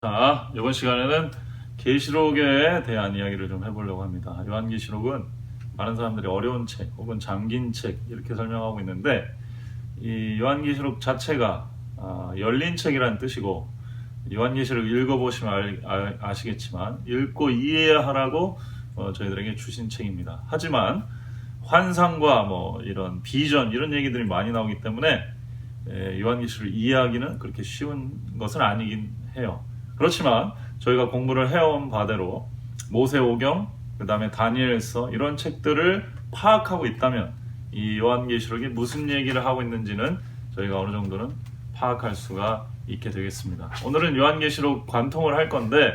자, 이번 시간에는 계시록에 대한 이야기를 좀 해보려고 합니다. 요한계시록은 많은 사람들이 어려운 책 혹은 잠긴 책 이렇게 설명하고 있는데, 이 요한계시록 자체가 열린 책이라는 뜻이고, 요한계시록 읽어보시면 아시겠지만 읽고 이해하라고 저희들에게 주신 책입니다. 하지만 환상과 이런 비전 이런 얘기들이 많이 나오기 때문에 요한계시록을 이해하기는 그렇게 쉬운 것은 아니긴 해요. 그렇지만 저희가 공부를 해온 바대로 모세오경, 그 다음에 다니엘서 이런 책들을 파악하고 있다면 이 요한계시록이 무슨 얘기를 하고 있는지는 저희가 어느 정도는 파악할 수가 있게 되겠습니다. 오늘은 요한계시록 관통을 할 건데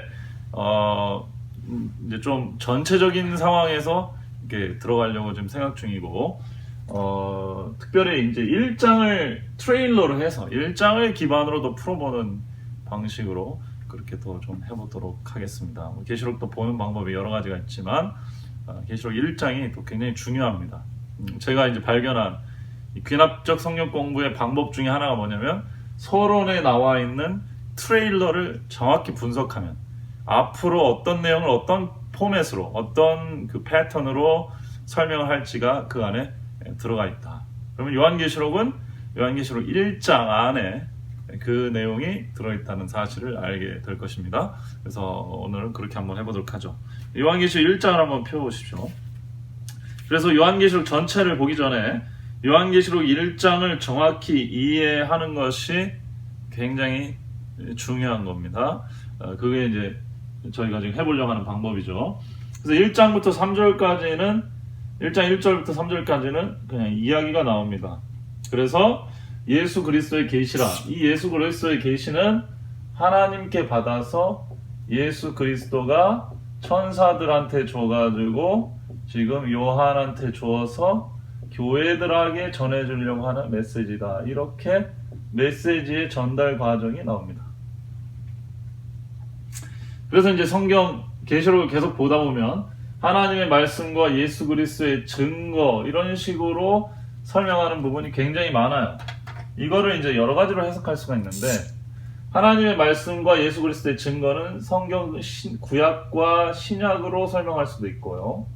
이제 좀 전체적인 상황에서 이렇게 들어가려고 지금 생각 중이고, 특별히 이제 1장을 트레일러로 해서 1장을 기반으로 더 풀어보는 방식으로 그렇게 더 좀 해보도록 하겠습니다. 계시록도 보는 방법이 여러 가지가 있지만 계시록 1장이 또 굉장히 중요합니다. 제가 이제 발견한 귀납적 성경 공부의 방법 중에 하나가 뭐냐면, 서론에 나와 있는 트레일러를 정확히 분석하면 앞으로 어떤 내용을 어떤 포맷으로 어떤 그 패턴으로 설명을 할지가 그 안에 들어가 있다. 그러면 요한계시록은 요한계시록 1장 안에 그 내용이 들어있다는 사실을 알게 될 것입니다. 그래서 오늘은 그렇게 한번 해보도록 하죠. 요한계시록 1장을 한번 펴보십시오. 그래서 요한계시록 전체를 보기 전에 요한계시록 1장을 정확히 이해하는 것이 굉장히 중요한 겁니다. 그게 이제 저희가 지금 해보려고 하는 방법이죠. 그래서 1장부터 3절까지는 1장 1절부터 3절까지는 그냥 이야기가 나옵니다. 그래서 예수 그리스도의 계시라, 이 예수 그리스도의 계시는 하나님께 받아서 예수 그리스도가 천사들한테 줘가지고 지금 요한한테 주어서 교회들에게 전해주려고 하는 메시지다. 이렇게 메시지의 전달 과정이 나옵니다. 그래서 이제 성경 계시록을 계속 보다 보면 하나님의 말씀과 예수 그리스도의 증거 이런 식으로 설명하는 부분이 굉장히 많아요. 이거를 이제 여러 가지로 해석할 수가 있는데, 하나님의 말씀과 예수 그리스도의 증거는 성경 구약과 신약으로 설명할 수도 있고요.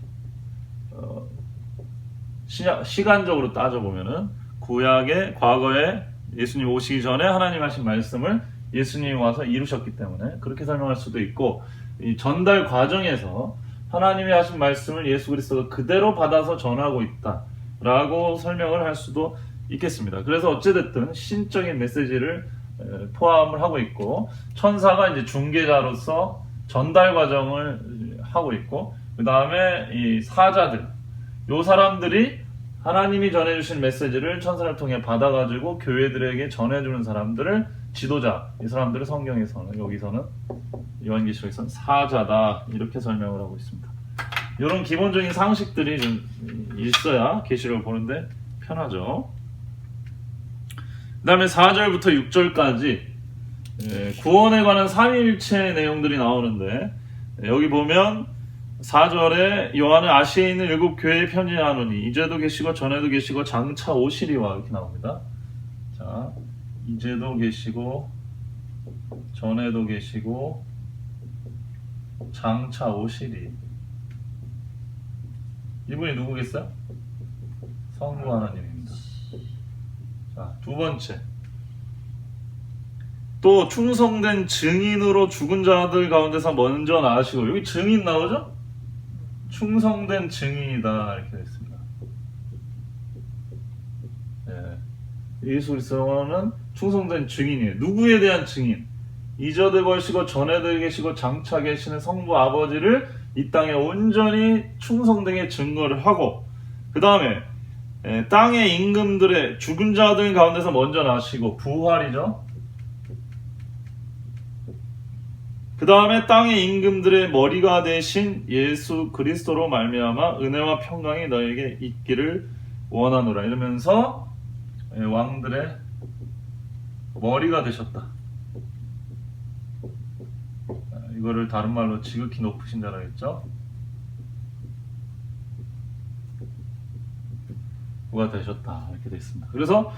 시간적으로 따져보면은 구약의 과거에 예수님 오시기 전에 하나님 하신 말씀을 예수님이 와서 이루셨기 때문에 그렇게 설명할 수도 있고, 이 전달 과정에서 하나님이 하신 말씀을 예수 그리스도가 그대로 받아서 전하고 있다라고 설명을 할 수도 있겠습니다. 그래서 어찌됐든 신적인 메시지를 포함을 하고 있고, 천사가 이제 중개자로서 전달 과정을 하고 있고, 그 다음에 이 사자들, 요 사람들이 하나님이 전해주신 메시지를 천사를 통해 받아가지고 교회들에게 전해주는 사람들을 지도자, 이 사람들을 성경에서는, 여기서는 요한계시록에서는 사자다 이렇게 설명을 하고 있습니다. 이런 기본적인 상식들이 좀 있어야 계시록을 보는데 편하죠. 그 다음에 4절부터 6절까지 구원에 관한 삼위일체의 내용들이 나오는데, 여기 보면 4절에 요한은 아시아에 있는 7교회에 편지하노니 이제도 계시고 전에도 계시고 장차 오시리와 이렇게 나옵니다. 자, 이제도 계시고 전에도 계시고 장차 오시리. 이분이 누구겠어요? 성부 하나님입니다. 자, 두 번째, 또 충성된 증인으로 죽은 자들 가운데서 먼저 나으시고, 여기 증인 나오죠? 충성된 증인이다 이렇게 되어 있습니다. 예수 그리스도는 충성된 증인이에요. 누구에 대한 증인? 이전에 계시고 전에도 계시고 장차 계시는 성부 아버지를 이 땅에 온전히 충성되게 증거를 하고, 그 다음에 땅의 임금들의 죽은 자들 가운데서 먼저 나시고 부활이죠. 그 다음에 땅의 임금들의 머리가 되신 예수 그리스도로 말미암아 은혜와 평강이 너에게 있기를 원하노라 이러면서 왕들의 머리가 되셨다. 이거를 다른 말로 지극히 높으신 자라 했죠. 그가 되셨다 이렇게 되어 있습니다. 그래서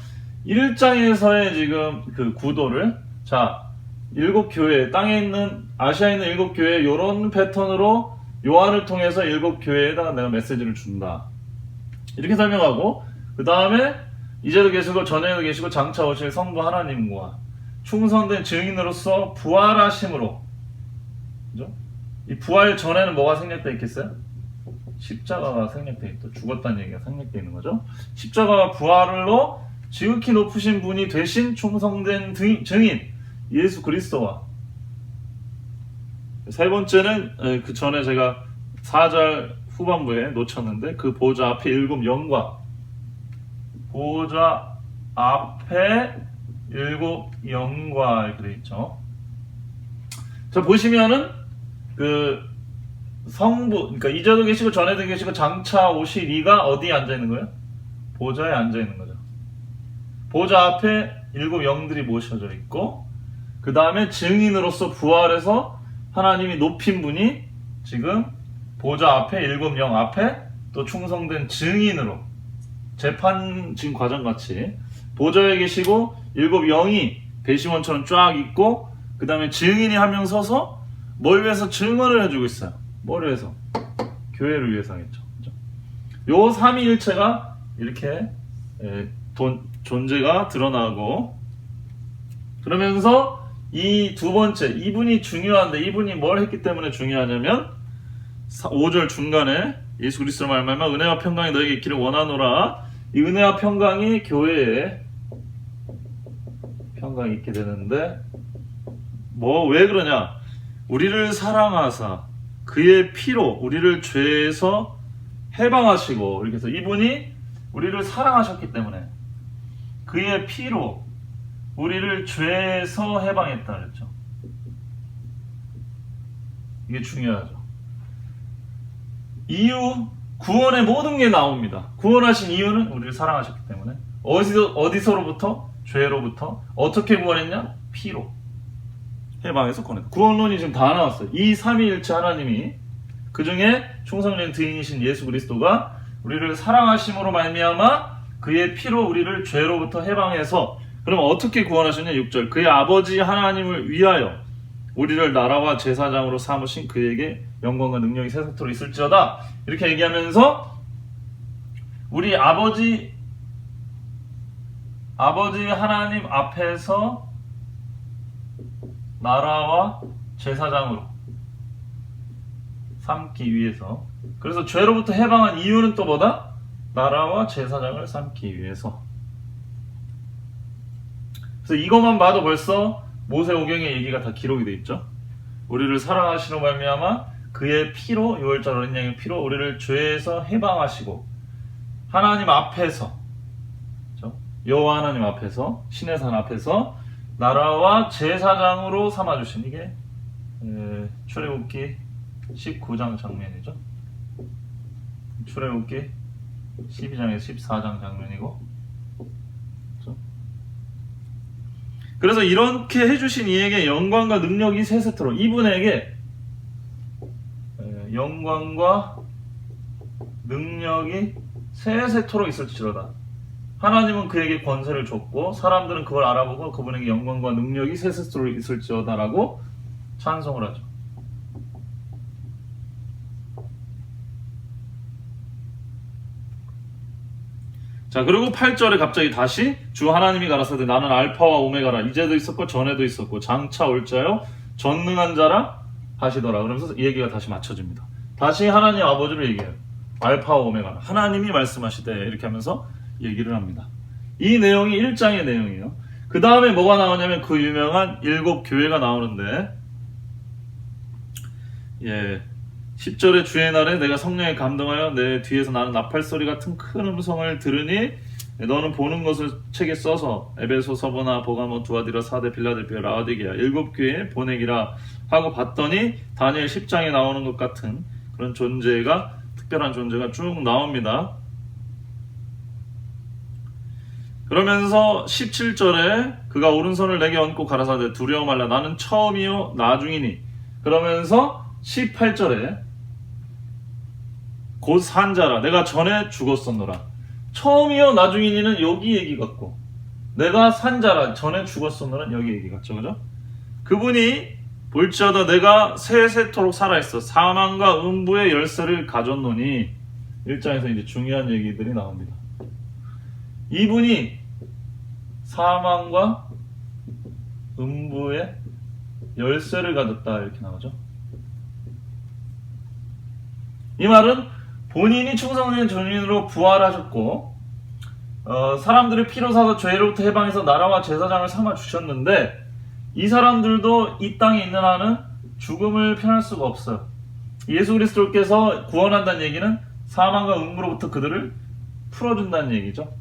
1장에서의 지금 그 구도를, 자, 일곱 교회, 땅에 있는 아시아에 있는 일곱 교회 요런 패턴으로 요한을 통해서 일곱 교회에다가 내가 메시지를 준다. 이렇게 설명하고 그 다음에 이제도 계시고 전에도 계시고 장차 오실 성부 하나님과 충성된 증인으로서 부활하심으로, 그죠? 이 부활 전에는 뭐가 생략되어 있겠어요? 십자가가 생략되어 있다. 죽었다는 얘기가 생략되어 있는 거죠. 십자가가 부활로 지극히 높으신 분이 되신 충성된 증인 예수 그리스도와, 세 번째는 그 전에 제가 4절 후반부에 놓쳤는데 그 보좌 앞에 일곱 영과, 보좌 앞에 일곱 영과 이렇게 되어 있죠. 자, 보시면은 그 성부, 그러니까 이제도 계시고 전에도 계시고 장차 오실 이가 어디에 앉아 있는 거예요? 보좌에 앉아 있는 거죠. 보좌 앞에 일곱 영들이 모셔져 있고, 그 다음에 증인으로서 부활해서 하나님이 높인 분이 지금 보좌 앞에 일곱 영 앞에 또 충성된 증인으로, 재판진 과정 같이 보좌에 계시고 일곱 영이 배심원처럼 쫙 있고, 그 다음에 증인이 한 명 서서 뭘 위해서 증언을 해주고 있어요. 뭘 위해서? 교회를 위해서겠죠. 요 삼위일체가 이렇게 존재가 드러나고, 그러면서 이 두 번째, 이분이 중요한데 이분이 뭘 했기 때문에 중요하냐면 5절 중간에 예수 그리스도로 말미암아 은혜와 평강이 너에게 있기를 원하노라. 이 은혜와 평강이 교회에 평강이 있게 되는데, 왜 그러냐? 우리를 사랑하사 그의 피로 우리를 죄에서 해방하시고, 이렇게 해서 이분이 우리를 사랑하셨기 때문에 그의 피로 우리를 죄에서 해방했다 그랬죠. 이게 중요하죠. 이유, 구원의 모든 게 나옵니다. 구원하신 이유는 우리를 사랑하셨기 때문에. 어디서로부터? 죄로부터. 어떻게 구원했냐? 피로 해방해서 구원했다. 구원론이 지금 다 나왔어요. 이 삼위일체 하나님이, 그 중에 충성된 증인이신 예수 그리스도가 우리를 사랑하심으로 말미암아 그의 피로 우리를 죄로부터 해방해서, 그럼 어떻게 구원하셨냐? 6절 그의 아버지 하나님을 위하여 우리를 나라와 제사장으로 삼으신 그에게 영광과 능력이 세세토록 있을지어다. 이렇게 얘기하면서 우리 아버지 하나님 앞에서 나라와 제사장으로 삼기 위해서, 그래서 죄로부터 해방한 이유는 또 뭐다? 나라와 제사장을 삼기 위해서. 그래서 이것만 봐도 벌써 모세오경의 얘기가 다 기록이 돼 있죠. 우리를 사랑하시로 말미암아 그의 피로, 유월절 어린 양의 피로 우리를 죄에서 해방하시고, 하나님 앞에서, 그렇죠? 여호와 하나님 앞에서, 신의 산 앞에서 나라와 제사장으로 삼아주신, 이게 출애굽기 19장 장면이죠. 출애굽기 12장에서 14장 장면이고, 그렇죠? 그래서 이렇게 해주신 이에게 영광과 능력이 세세토록, 이분에게 영광과 능력이 세세토록 있을지로다. 하나님은 그에게 권세를 줬고 사람들은 그걸 알아보고 그분에게 영광과 능력이 세세토록 있을지어다라고 찬송을 하죠. 자, 그리고 8절에 갑자기 다시 주 하나님이 가라사대 나는 알파와 오메가라. 이제도 있었고 전에도 있었고 장차 올 자요 전능한 자라 하시더라. 그러면서 이 얘기가 다시 맞춰집니다. 다시 하나님 아버지를 얘기해요. 알파와 오메가라. 하나님이 말씀하시되, 이렇게 하면서 얘기를 합니다. 이 내용이 1장의 내용이에요. 그 다음에 뭐가 나오냐면 그 유명한 일곱 교회가 나오는데, 10절에 주의 날에 내가 성령에 감동하여 내 뒤에서 나는 나팔 소리 같은 큰 음성을 들으니 너는 보는 것을 책에 써서 에베소, 서보나, 보가모, 두아디라, 사데, 빌라델피아, 라오디게아 일곱 교회에 보내기라 하고 봤더니 다니엘 10장에 나오는 것 같은 그런 존재가, 특별한 존재가 쭉 나옵니다. 그러면서 17절에 그가 오른손을 내게 얹고 가라사대 두려워 말라 나는 처음이요 나중이니, 그러면서 18절에 곧 산자라 내가 전에 죽었었노라. 처음이요 나중이니는 여기 얘기 같고, 내가 산자라 전에 죽었었노라 여기 얘기 같죠, 그죠? 그분이 볼지어다 내가 세세토록 살아있어 사망과 음부의 열쇠를 가졌노니 1장에서 이제 중요한 얘기들이 나옵니다. 이분이 사망과 음부의 열쇠를 가졌다 이렇게 나오죠. 이 말은 본인이 충성된 존인으로 부활하셨고 사람들의 피로 사서 죄로부터 해방해서 나라와 제사장을 삼아 주셨는데 이 사람들도 이 땅에 있는 한은 죽음을 피할 수가 없어요. 예수 그리스도께서 구원한다는 얘기는 사망과 음부로부터 그들을 풀어준다는 얘기죠.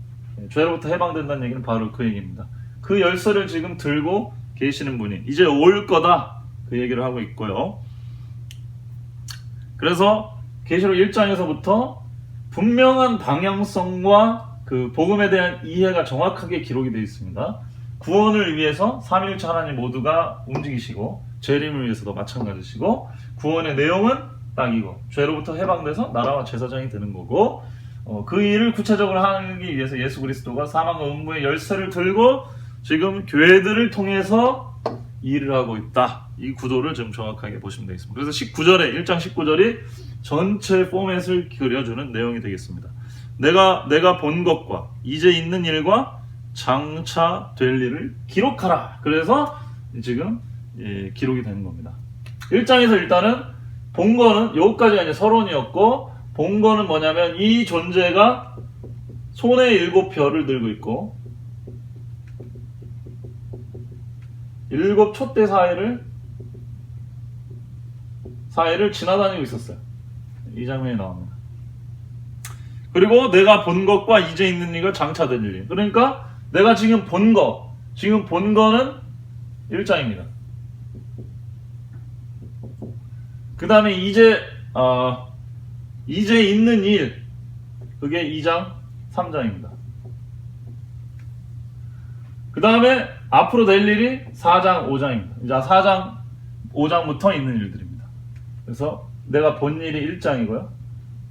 죄로부터 해방된다는 얘기는 바로 그 얘기입니다. 그 열쇠를 지금 들고 계시는 분이 이제 올 거다 그 얘기를 하고 있고요. 그래서 계시록 1장에서부터 분명한 방향성과 그 복음에 대한 이해가 정확하게 기록이 되어 있습니다. 구원을 위해서 삼위일체 하나님 모두가 움직이시고 재림을 위해서도 마찬가지시고 구원의 내용은 딱 이거 죄로부터 해방돼서 나라와 제사장이 되는 거고 그 일을 구체적으로 하기 위해서 예수 그리스도가 사망과 음부의 열쇠를 들고 지금 교회들을 통해서 일을 하고 있다. 이 구도를 좀 정확하게 보시면 되겠습니다. 그래서 19절에 1장 19절이 전체 포맷을 그려주는 내용이 되겠습니다. 내가 본 것과 이제 있는 일과 장차 될 일을 기록하라. 그래서 지금 기록이 되는 겁니다. 1장에서 일단은 본 거는 여기까지가 이제 서론이었고 본 거는 뭐냐면 이 존재가 손에 7별을 들고 있고 7 촛대 사이를 지나다니고 있었어요. 이 장면이 나옵니다. 그리고 내가 본 것과 이제 있는 일과 장차 될 일. 그러니까 내가 지금 본 거는 1장입니다. 그 다음에 이제 있는 일, 그게 2장, 3장입니다. 그 다음에 앞으로 될 일이 4장, 5장입니다. 이제 4장, 5장부터 있는 일들입니다. 그래서 내가 본 일이 1장이고요.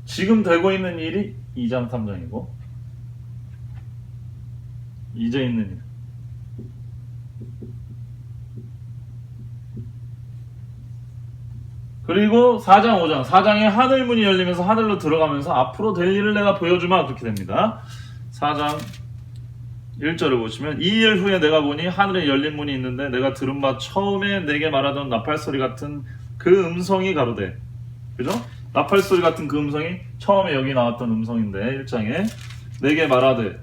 지금 되고 있는 일이 2장, 3장이고 이제 있는 일. 그리고 4장, 5장. 4장에 하늘문이 열리면서 하늘로 들어가면서 앞으로 될 일을 내가 보여주마. 그렇게 됩니다. 4장 1절을 보시면 이 일 후에 내가 보니 하늘에 열린 문이 있는데 내가 들은 바 처음에 내게 말하던 나팔소리 같은 그 음성이 가로되 그죠? 나팔소리 같은 그 음성이 처음에 여기 나왔던 음성인데 1장에 내게 말하되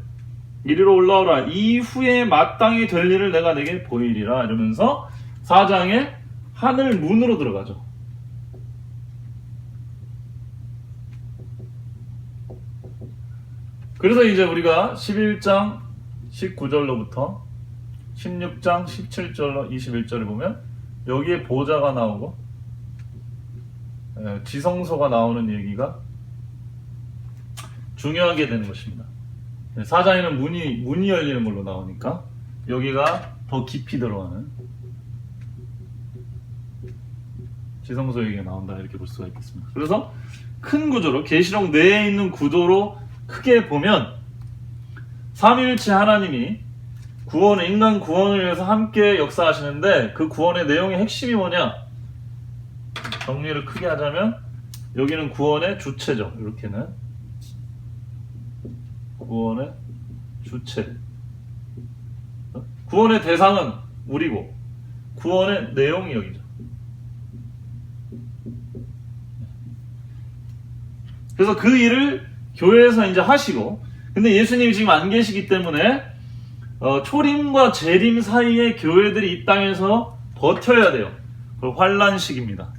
이리로 올라오라 이후에 마땅히 될 일을 내가 내게 보이리라 이러면서 4장에 하늘 문으로 들어가죠. 그래서 이제 우리가 11장 19절로부터 16장 17절로 21절을 보면 여기에 보좌가 나오고 지성소가 나오는 얘기가 중요하게 되는 것입니다. 4장에는 문이 열리는 걸로 나오니까 여기가 더 깊이 들어가는 지성소 얘기가 나온다 이렇게 볼 수가 있겠습니다. 그래서 큰 구조로 계시록 내에 있는 구도로 크게 보면 삼위일체 하나님이 인간 구원을 위해서 함께 역사하시는데 그 구원의 내용의 핵심이 뭐냐? 정리를 크게 하자면 여기는 구원의 주체죠. 이렇게는 구원의 주체. 구원의 대상은 우리고 구원의 내용이 여기죠. 그래서 그 일을 교회에서 이제 하시고 근데 예수님이 지금 안 계시기 때문에 초림과 재림 사이에 교회들이 이 땅에서 버텨야 돼요. 그 환란 시기입니다.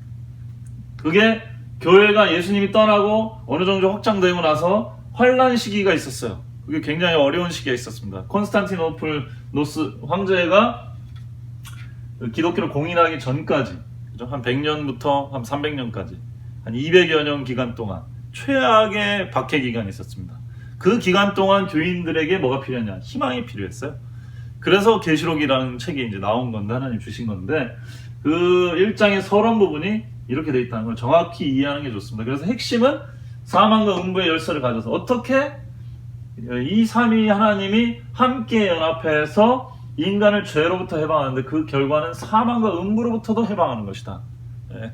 그게 교회가 예수님이 떠나고 어느 정도 확장되고 나서 환란 시기가 있었어요. 그게 굉장히 어려운 시기가 있었습니다. 콘스탄티노플 노스 황제가 기독교를 공인하기 전까지 한 100년부터 한 300년까지 한 200여 년 기간 동안 최악의 박해 기간이 있었습니다. 그 기간 동안 교인들에게 뭐가 필요했냐? 희망이 필요했어요. 그래서 계시록이라는 책이 이제 나온 건데 하나님 주신 건데 그 1장의 서론 부분이 이렇게 돼 있다는 걸 정확히 이해하는 게 좋습니다. 그래서 핵심은 사망과 음부의 열쇠를 가져서 어떻게 이 삼위 하나님이 함께 연합해서 인간을 죄로부터 해방하는데 그 결과는 사망과 음부로부터도 해방하는 것이다. 예.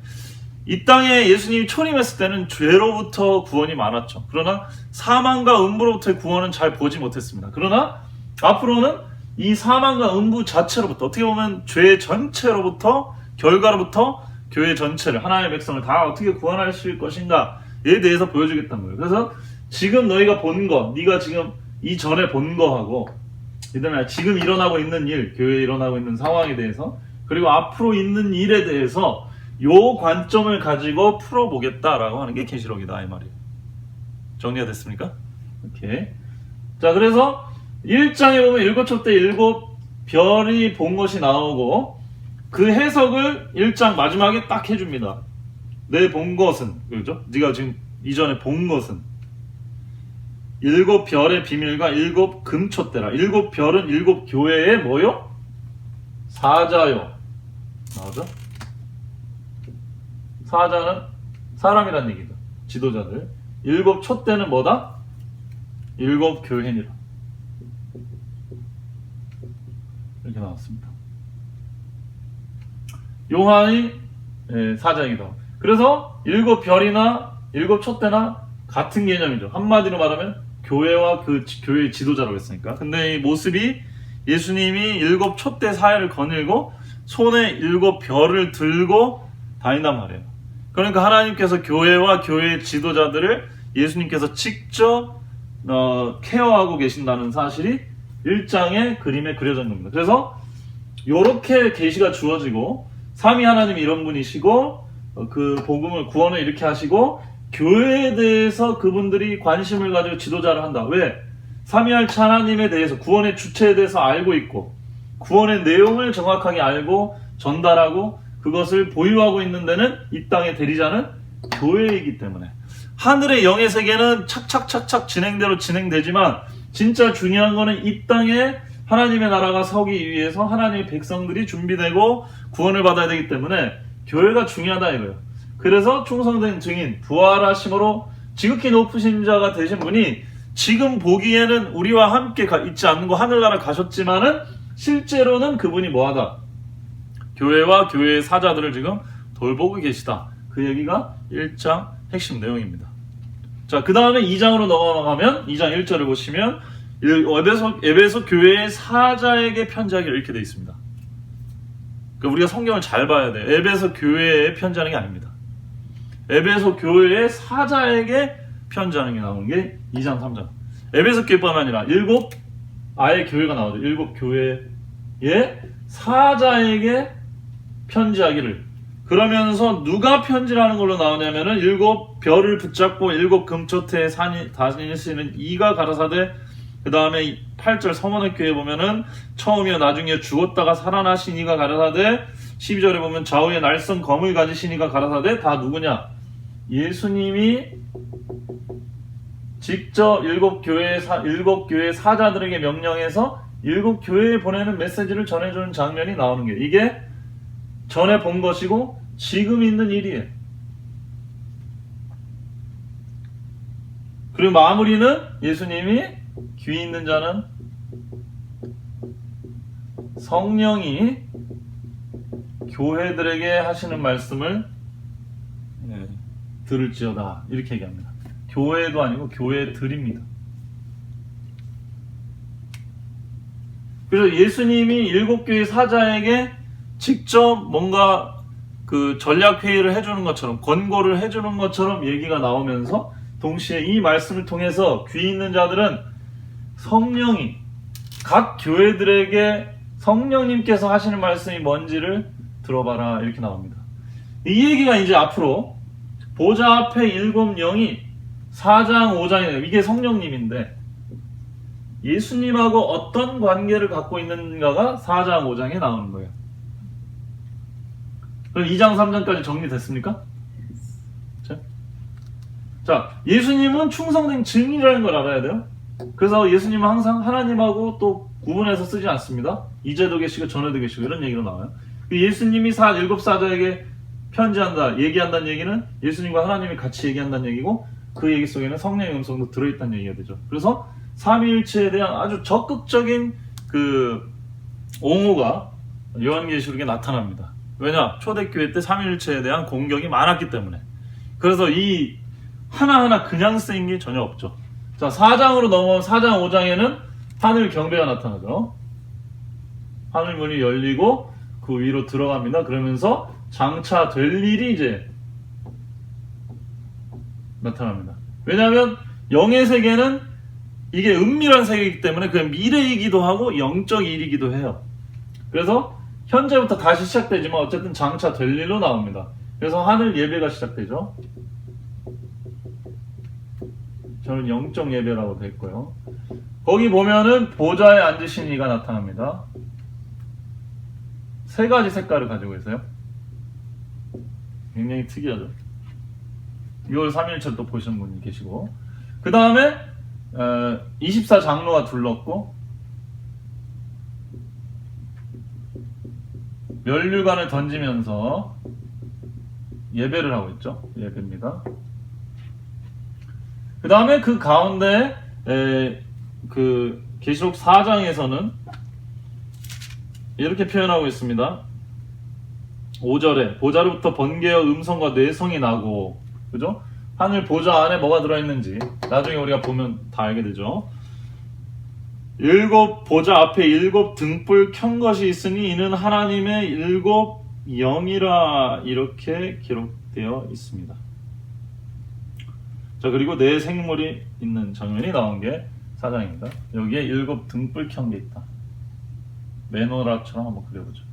이 땅에 예수님이 초림했을 때는 죄로부터 구원이 많았죠. 그러나 사망과 음부로부터의 구원은 잘 보지 못했습니다. 그러나 앞으로는 이 사망과 음부 자체로부터, 어떻게 보면 죄 전체로부터, 결과로부터 교회 전체를, 하나님의 백성을 다 어떻게 구원하실 것인가에 대해서 보여주겠다는 거예요. 그래서 지금 너희가 본 거, 네가 지금 이전에 본 거하고 그다음에 지금 일어나고 있는 일, 교회에 일어나고 있는 상황에 대해서, 그리고 앞으로 있는 일에 대해서 요 관점을 가지고 풀어보겠다라고 하는 게 계시록이다 이 말이에요. 정리가 됐습니까? 오케이. 자, 그래서 1장에 보면 일곱 촛대 일곱 별이 본 것이 나오고 그 해석을 1장 마지막에 딱 해줍니다. 내 본 것은, 그렇죠? 네가 지금 이전에 본 것은 일곱 별의 비밀과 일곱 금촛대라. 일곱 별은 일곱 교회의 뭐요? 사자요. 나오죠? 사자는 사람이란 얘기다. 지도자들. 일곱 촛대는 뭐다? 일곱 교회니라. 이렇게 나왔습니다. 요한이 사자이기도 하고. 그래서 일곱 별이나 일곱 촛대나 같은 개념이죠. 한마디로 말하면 교회와 그 교회의 지도자라고 했으니까. 근데 이 모습이 예수님이 일곱 촛대 사이를 거닐고 손에 일곱 별을 들고 다닌단 말이에요. 그러니까 하나님께서 교회와 교회의 지도자들을 예수님께서 직접 케어하고 계신다는 사실이 1장의 그림에 그려진 겁니다. 그래서 이렇게 계시가 주어지고 삼위 하나님이 이런 분이시고 그 복음을 구원을 이렇게 하시고 교회에 대해서 그분들이 관심을 가지고 지도자를 한다. 왜? 삼위일체 하나님에 대해서, 구원의 주체에 대해서 알고 있고 구원의 내용을 정확하게 알고 전달하고 그것을 보유하고 있는 데는 이 땅의 대리자는 교회이기 때문에 하늘의 영의 세계는 착착착착 진행대로 진행되지만 진짜 중요한 거는 이 땅에 하나님의 나라가 서기 위해서 하나님의 백성들이 준비되고 구원을 받아야 되기 때문에 교회가 중요하다 이거예요. 그래서 충성된 증인, 부활하심으로 지극히 높으신 자가 되신 분이 지금 보기에는 우리와 함께 있지 않고 하늘나라 가셨지만은 실제로는 그분이 뭐하다? 교회와 교회의 사자들을 지금 돌보고 계시다. 그 얘기가 1장 핵심 내용입니다. 자, 그 다음에 2장으로 넘어가면 2장 1절을 보시면 에베소 교회의 사자에게 편지하기를 이렇게 되어 있습니다. 그러니까 우리가 성경을 잘 봐야 돼요. 에베소 교회에 편지하는 게 아닙니다. 에베소 교회의 사자에게 편지하는 게 나오는 게 2장 3장. 에베소 교회뿐만 아니라 아예 교회가 나오죠. 7 교회의 사자에게 편지하기를. 그러면서 누가 편지를 하는 걸로 나오냐면은 7 별을 붙잡고 7 금초태에 다니시는 이가 가라사대. 그 다음에 8절 서머넷 교회 보면은 처음이요 나중에 죽었다가 살아나신 이가 가라사대. 12절에 보면 좌우에 날선 검을 가지신 이가 가라사대. 다 누구냐? 예수님이 직접 7 교회 사자들에게 명령해서 7 교회에 보내는 메시지를 전해주는 장면이 나오는 게, 이게 전에 본 것이고 지금 있는 일이에요. 그리고 마무리는 예수님이 귀 있는 자는 성령이 교회들에게 하시는 말씀을 들을지어다 이렇게 얘기합니다. 교회도 아니고 교회들입니다. 그래서 예수님이 7 교회 사자에게 직접 뭔가 그 전략회의를 해주는 것처럼, 권고를 해주는 것처럼 얘기가 나오면서 동시에 이 말씀을 통해서 귀 있는 자들은 성령이 각 교회들에게 성령님께서 하시는 말씀이 뭔지를 들어봐라 이렇게 나옵니다. 이 얘기가 이제 앞으로 보좌 앞에 7 영이 4장 5장이에요. 이게 성령님인데 예수님하고 어떤 관계를 갖고 있는가가 4장 5장에 나오는 거예요. 그럼 2장 3장까지 정리됐습니까? 자, 예수님은 충성된 증인이라는 걸 알아야 돼요. 그래서 예수님은 항상 하나님하고 또 구분해서 쓰지 않습니다. 이제도 계시고 전에도 계시고 이런 얘기로 나와요. 예수님이 7 사자에게 편지한다, 얘기한다는 얘기는 예수님과 하나님이 같이 얘기한다는 얘기고 그 얘기 속에는 성령의 음성도 들어있다는 얘기가 되죠. 그래서 삼위일체에 대한 아주 적극적인 그 옹호가 요한계시록에 나타납니다. 왜냐? 초대교회 때 삼위일체에 대한 공격이 많았기 때문에. 그래서 이 하나하나 그냥 쓰인 게 전혀 없죠. 자, 4장으로 넘어온 4장 5장에는 하늘 경배가 나타나죠. 하늘 문이 열리고 그 위로 들어갑니다. 그러면서 장차 될 일이 이제 나타납니다. 왜냐하면 영의 세계는 이게 은밀한 세계이기 때문에 그냥 미래이기도 하고 영적 일이기도 해요. 그래서 현재부터 다시 시작되지만 어쨌든 장차 될 일로 나옵니다. 그래서 하늘 예배가 시작되죠. 저는 영적 예배라고 돼 있고요. 거기 보면은 보좌에 앉으신 이가 나타납니다. 세 가지 색깔을 가지고 있어요. 굉장히 특이하죠. 6월 3일째 또 보시는 분이 계시고, 그 다음에 24장로가 둘렀고 면류관을 던지면서 예배를 하고 있죠. 예배입니다. 그 다음에 그 가운데 그 계시록 4장에서는 이렇게 표현하고 있습니다. 5절에 보좌로부터 번개와 음성과 뇌성이 나고, 그죠? 하늘 보좌 안에 뭐가 들어있는지 나중에 우리가 보면 다 알게 되죠. 7 보좌 앞에 7 등불 켠 것이 있으니 이는 하나님의 7 영이라 이렇게 기록되어 있습니다. 자, 그리고 네 생물이 있는 장면이 나온 게 4장입니다. 여기에 7 등불 켠 게 있다. 메노라처럼 한번 그려보죠.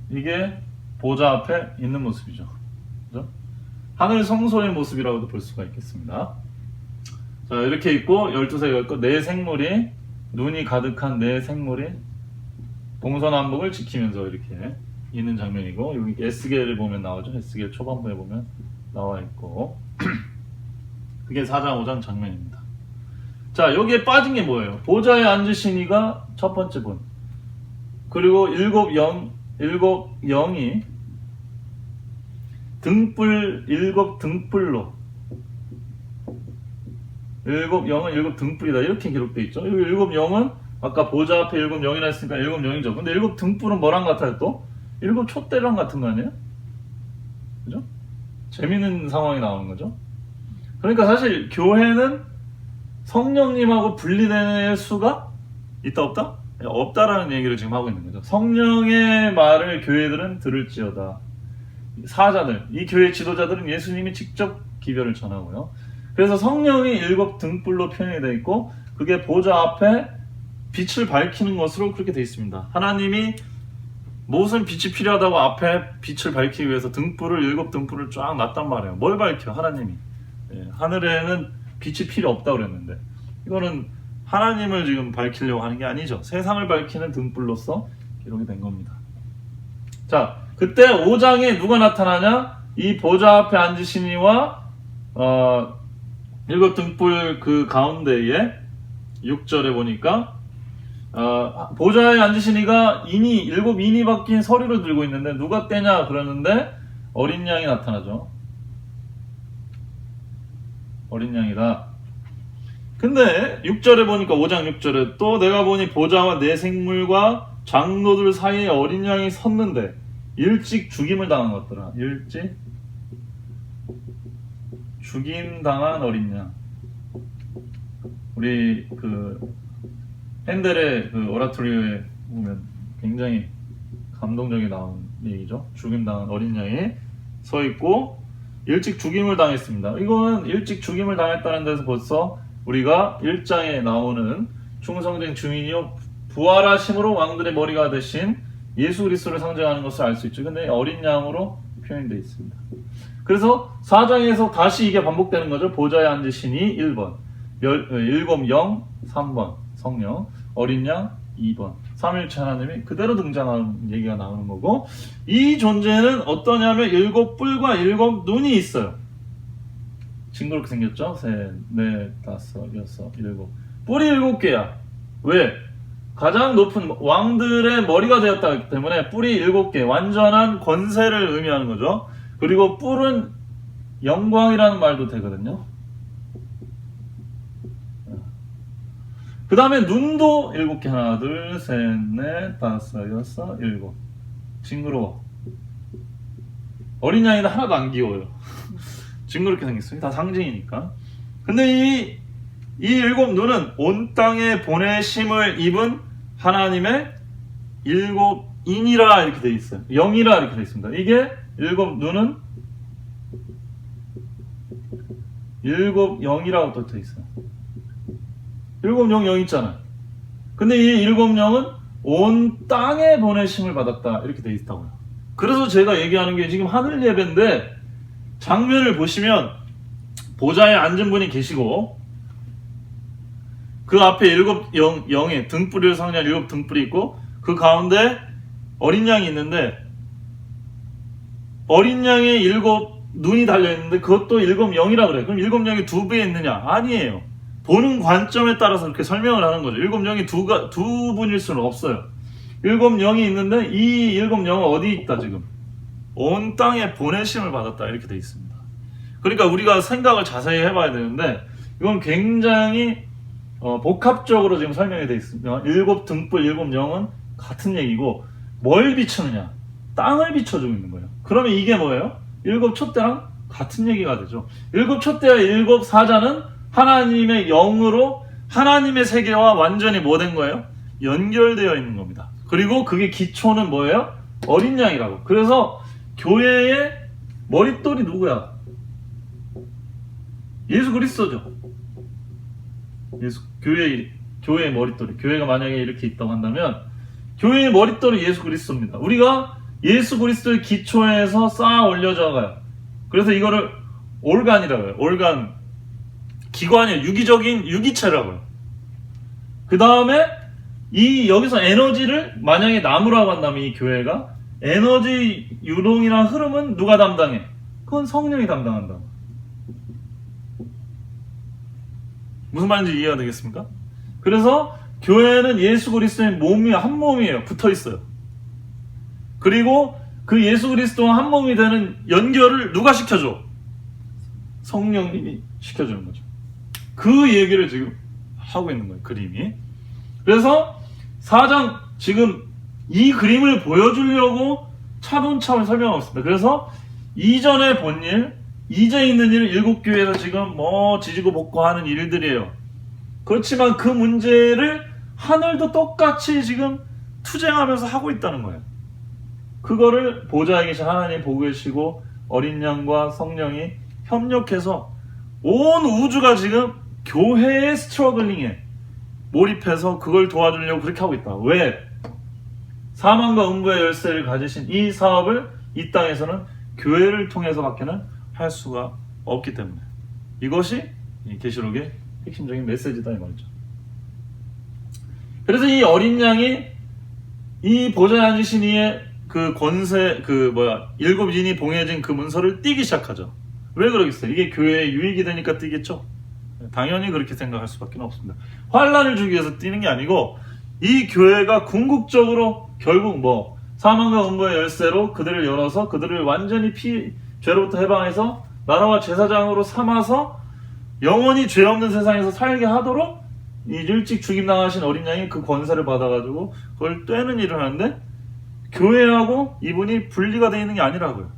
이게 보좌 앞에 있는 모습이죠. 그죠? 하늘 성소의 모습이라고도 볼 수가 있겠습니다. 자, 이렇게 있고 12새가 있고 네 생물이, 눈이 가득한 네 생물이 동서남북을 지키면서 이렇게 있는 장면이고, 여기 에스겔을 보면 나오죠. 에스겔 초반부에 보면 나와 있고 그게 4장 5장 장면입니다. 자, 여기에 빠진 게 뭐예요? 보좌에 앉으신 이가 첫 번째 분, 그리고 7 영이 등불 7 등불로, 7 영은 7 등불이다 이렇게 기록되어 있죠. 여기 7 영은 아까 보좌 앞에 7 영이라 했으니까 7 영이죠. 근데 7 등불은 뭐랑 같아요 또? 7 촛대랑 같은 거 아니에요? 그죠? 재밌는 상황이 나오는 거죠. 그러니까 사실 교회는 성령님하고 분리될 수가 있다 없다? 없다라는 얘기를 지금 하고 있는 거죠. 성령의 말을 교회들은 들을지어다. 사자들, 이 교회 지도자들은 예수님이 직접 기별을 전하고요. 그래서 성령이 7 등불로 표현이 되어 있고 그게 보좌 앞에 빛을 밝히는 것으로 그렇게 되어 있습니다. 하나님이 무슨 빛이 필요하다고 앞에 빛을 밝히기 위해서 등불을 7 등불을 쫙 놨단 말이에요. 뭘 밝혀? 하나님이. 하늘에는 빛이 필요 없다고 그랬는데 이거는 하나님을 지금 밝히려고 하는 게 아니죠. 세상을 밝히는 등불로서 기록이 된 겁니다. 자, 그때 5장에 누가 나타나냐? 이 보좌 앞에 앉으신 이와 7 등불 그 가운데에 6절에 보니까 보좌에 앉으신 이가 인이 7 인이 박힌 서류를 들고 있는데 누가 떼냐 그러는데 어린 양이 나타나죠. 어린 양이다. 근데 6절에 보니까 5장 6절에 또 내가 보니 보좌와 네 생물과 장로들 사이에 어린 양이 섰는데 일찍 죽임을 당한 것 같더라. 일찍 죽임 당한 어린 양. 우리 그 핸델의 그 오라토리오에 보면 굉장히 감동적이 나온 얘기죠. 죽임 당한 어린 양이 서 있고 일찍 죽임을 당했습니다. 이거는 일찍 죽임을 당했다는 데서 벌써 우리가 1장에 나오는 충성된 주인이요 부활하심으로 왕들의 머리가 되신 예수 그리스도를 상징하는 것을 알 수 있죠. 근데 어린 양으로 표현되어 있습니다. 그래서 4장에서 다시 이게 반복되는 거죠. 보좌에 앉으시니 1번, 7 영 3번 성령, 어린 양 2번, 삼위일체 하나님이 그대로 등장하는 얘기가 나오는 거고, 이 존재는 어떠냐면 7 뿔과 7 눈이 있어요. 징그럽게 생겼죠? 셋, 넷, 다섯, 여섯, 7. 뿔이 7개야. 왜? 가장 높은 왕들의 머리가 되었다기 때문에 뿔이 7개, 완전한 권세를 의미하는 거죠. 그리고 뿔은 영광이라는 말도 되거든요. 그 다음에 눈도 7개. 하나, 둘, 셋, 넷, 다섯, 여섯, 일곱. 징그러워. 어린 양이도 하나도 안 귀여워요. 징그럽게 생겼어요. 다 상징이니까. 근데 이 7눈은 온 땅에 보내심을 입은 하나님의 7인이라 이렇게 되어 있어요. 영이라 이렇게 되어 있습니다. 이게 7눈은 7영이라고 또 되어 있어요. 7영 있잖아요. 근데 이 7영은 온 땅에 보내심을 받았다 이렇게 되어 있다고요. 그래서 제가 얘기하는 게 지금 하늘 예배인데 장면을 보시면 보좌에 앉은 분이 계시고 그 앞에 7영의 등불을 상징하는 7 등불이 있고 그 가운데 어린 양이 있는데 어린 양의 7 눈이 달려있는데 그것도 7영이라 그래요. 그럼 7영이 두 배에 있느냐? 아니에요. 보는 관점에 따라서 그렇게 설명을 하는 거죠. 7영이 두 분일 수는 없어요. 7영이 있는데 이 7영은 어디 있다 지금? 온 땅에 보내심을 받았다 이렇게 되어 있습니다. 그러니까 우리가 생각을 자세히 해봐야 되는데 이건 굉장히 복합적으로 지금 설명이 되어 있습니다. 7 등불, 7영은 같은 얘기고 뭘 비추느냐? 땅을 비춰주고 있는 거예요. 그러면 이게 뭐예요? 7 촛대랑 같은 얘기가 되죠. 7 촛대와 7 사자는 하나님의 영으로 하나님의 세계와 완전히 뭐 된 거예요? 연결되어 있는 겁니다. 그리고 그게 기초는 뭐예요? 어린 양이라고. 그래서 교회의 머릿돌이 누구야? 예수 그리스도죠. 교회의 머릿돌이. 교회가 만약에 이렇게 있다고 한다면 교회의 머릿돌이 예수 그리스도입니다. 우리가 예수 그리스도의 기초에서 쌓아 올려져 가요. 그래서 이거를 올간이라고 해요. 올간. 기관이에요. 유기적인 유기체라고요. 그 다음에 여기서 에너지를 만약에 나무라고 한다면 이 교회가 에너지 유동이나 흐름은 누가 담당해? 그건 성령이 담당한다. 무슨 말인지 이해가 되겠습니까? 그래서 교회는 예수 그리스도의 몸이 한 몸이에요. 붙어 있어요. 그리고 그 예수 그리스도와 한 몸이 되는 연결을 누가 시켜줘? 성령님이 시켜주는 거죠. 그 얘기를 지금 하고 있는 거예요. 그림이. 그래서 4장 지금 이 그림을 보여주려고 차분차분 설명하고 있습니다. 그래서 이전에 본 일, 이제 있는 일, 7교회에서 지금 지지고 볶고 하는 일들이에요. 그렇지만 그 문제를 하늘도 똑같이 지금 투쟁하면서 하고 있다는 거예요. 그거를 보좌에 계신 하나님 보고 계시고 어린 양과 성령이 협력해서 온 우주가 지금 교회의 스트러글링에 몰입해서 그걸 도와주려고 그렇게 하고 있다. 왜? 사망과 음부의 열쇠를 가지신 이 사업을 이 땅에서는 교회를 통해서 밖에는 할 수가 없기 때문에 이것이 이 계시록의 핵심적인 메시지다 이 말이죠. 그래서 이 어린 양이 이 보좌에 앉으신 이의 그 권세 7인이 봉해진 그 문서를 띄기 시작하죠. 왜 그러겠어요? 이게 교회에 유익이 되니까 띄겠죠. 당연히 그렇게 생각할 수밖에 없습니다. 환란을 주기 위해서 띄는 게 아니고 이 교회가 궁극적으로 결국 사망과 음부의 열쇠로 그들을 열어서 그들을 완전히 죄로부터 해방해서 나라와 제사장으로 삼아서 영원히 죄 없는 세상에서 살게 하도록 이 일찍 죽임당하신 어린 양이 그 권세를 받아가지고 그걸 떼는 일을 하는데 교회하고 이분이 분리가 되어 있는 게 아니라고요.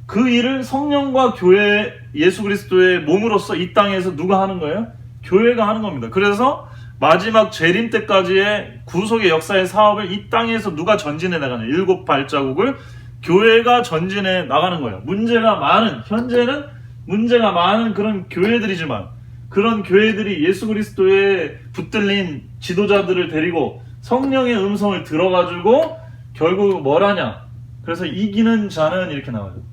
그 일을 성령과 교회 예수 그리스도의 몸으로서 이 땅에서 누가 하는 거예요? 교회가 하는 겁니다. 그래서 마지막 재림 때까지의 구속의 역사의 사업을 이 땅에서 누가 전진해 나가냐? 7 발자국을 교회가 전진해 나가는 거예요. 현재는 문제가 많은 그런 교회들이지만 그런 교회들이 예수 그리스도의 붙들린 지도자들을 데리고 성령의 음성을 들어가지고 결국 뭘 하냐? 그래서 이기는 자는 이렇게 나와요.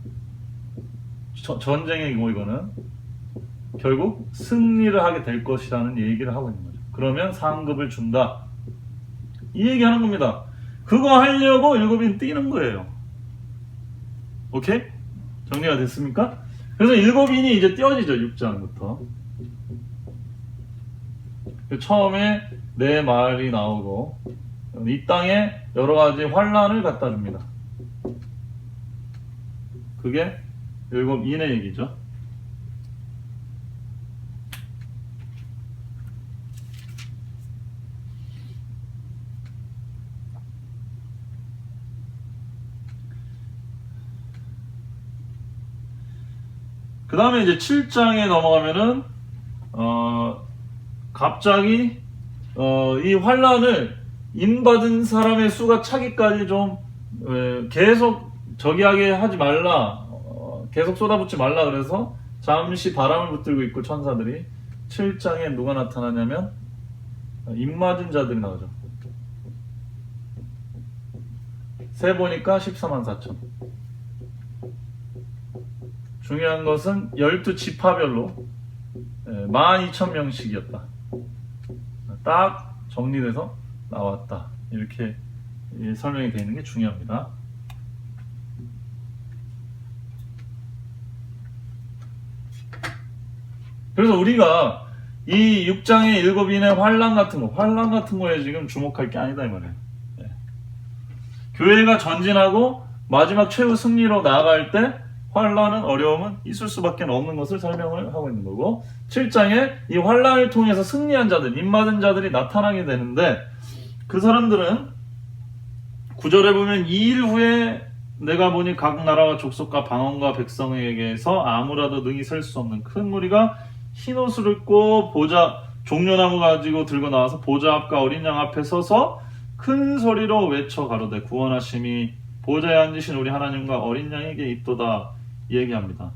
전쟁의 이거는 결국 승리를 하게 될 것이라는 얘기를 하고 있는 거죠. 그러면 상급을 준다. 이 얘기하는 겁니다. 그거 하려고 7인 뛰는 거예요. 오케이? 정리가 됐습니까? 그래서 7인이 이제 띄어지죠. 6장부터. 처음에 내 말이 나오고 이 땅에 여러 가지 환란을 갖다 줍니다. 그게 7인의 얘기죠. 그 다음에 이제 7장에 넘어가면은 갑자기 이 환란을 인받은 사람의 수가 차기까지 좀 계속 저기하게 하지 말라, 계속 쏟아붓지 말라 그래서 잠시 바람을 붙들고 있고 천사들이 7장에 누가 나타나냐면 입맞은 자들이 나오죠. 세 보니까 14만 4천. 중요한 것은 12지파별로 12,000명씩이었다. 딱 정리돼서 나왔다. 이렇게 설명이 되어 있는 게 중요합니다. 그래서 우리가 이 6장의 7인의 환란 같은 거에 지금 주목할 게 아니다 이 말이에요. 교회가 전진하고 마지막 최후 승리로 나아갈 때 환란은 어려움은 있을 수밖에 없는 것을 설명을 하고 있는 거고, 7장에 이 환란을 통해서 승리한 자들, 입맞은 자들이 나타나게 되는데, 그 사람들은 9절에 보면 2일 후에 내가 보니 각 나라와 족속과 방언과 백성에게서 아무라도 능히 설 수 없는 큰 무리가 흰 옷을 입고 종려나무 가지고 들고 나와서 보좌 앞과 어린 양 앞에 서서 큰 소리로 외쳐 가로되 구원하심이 보좌에 앉으신 우리 하나님과 어린 양에게 있도다 얘기합니다.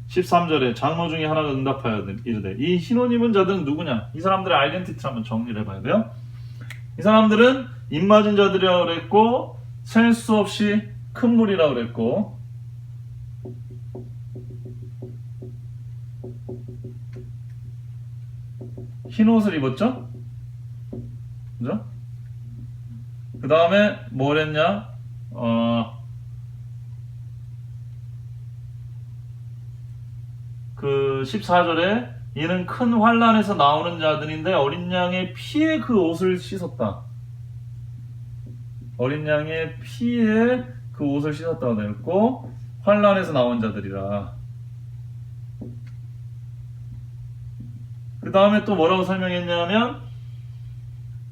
13절에 장로 중에 하나가 응답하여 이르되 이 흰 옷 입은 자들은 누구냐? 이 사람들의 아이덴티티를 한번 정리를 해봐야 돼요. 이 사람들은 입맞은 자들이라고 그랬고 셀 수 없이 큰 무리라고 그랬고, 흰 옷을 입었죠? 그죠? 그 다음에 뭘 했냐? 그 14절에 이는 큰 환란에서 나오는 자들인데 어린 양의 피에 그 옷을 씻었다. 어린 양의 피에 그 옷을 씻었다고 되었고 환란에서 나온 자들이라. 그 다음에 또 뭐라고 설명했냐면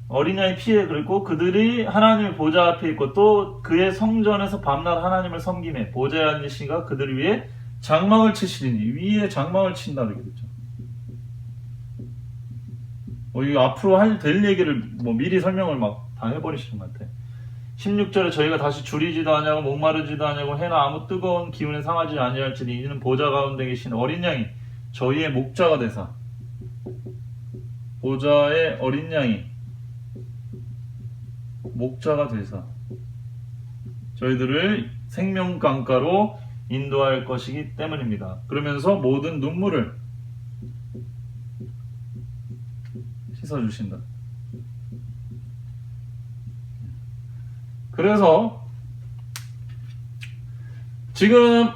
어린 양의 피에 그리고 그들이 하나님의 보좌 앞에 있고 또 그의 성전에서 밤낮 하나님을 섬기매 보좌에 앉으시니가 그들 위에 장막을 치시리니, 위에 장막을 친다 이렇게 됐죠. 이거 앞으로 될 얘기를 미리 설명을 막 다 해버리시는 것 같아. 16절에 저희가 다시 줄이지도 아니하고 목마르지도 아니하고 해나 아무 뜨거운 기운에 상하지 아니할지니 이는 보좌 가운데 계신 어린 양이 저희의 목자가 되사, 보좌의 어린 양이 목자가 되사 저희들을 생명강가로 인도할 것이기 때문입니다. 그러면서 모든 눈물을 씻어주신다. 그래서 지금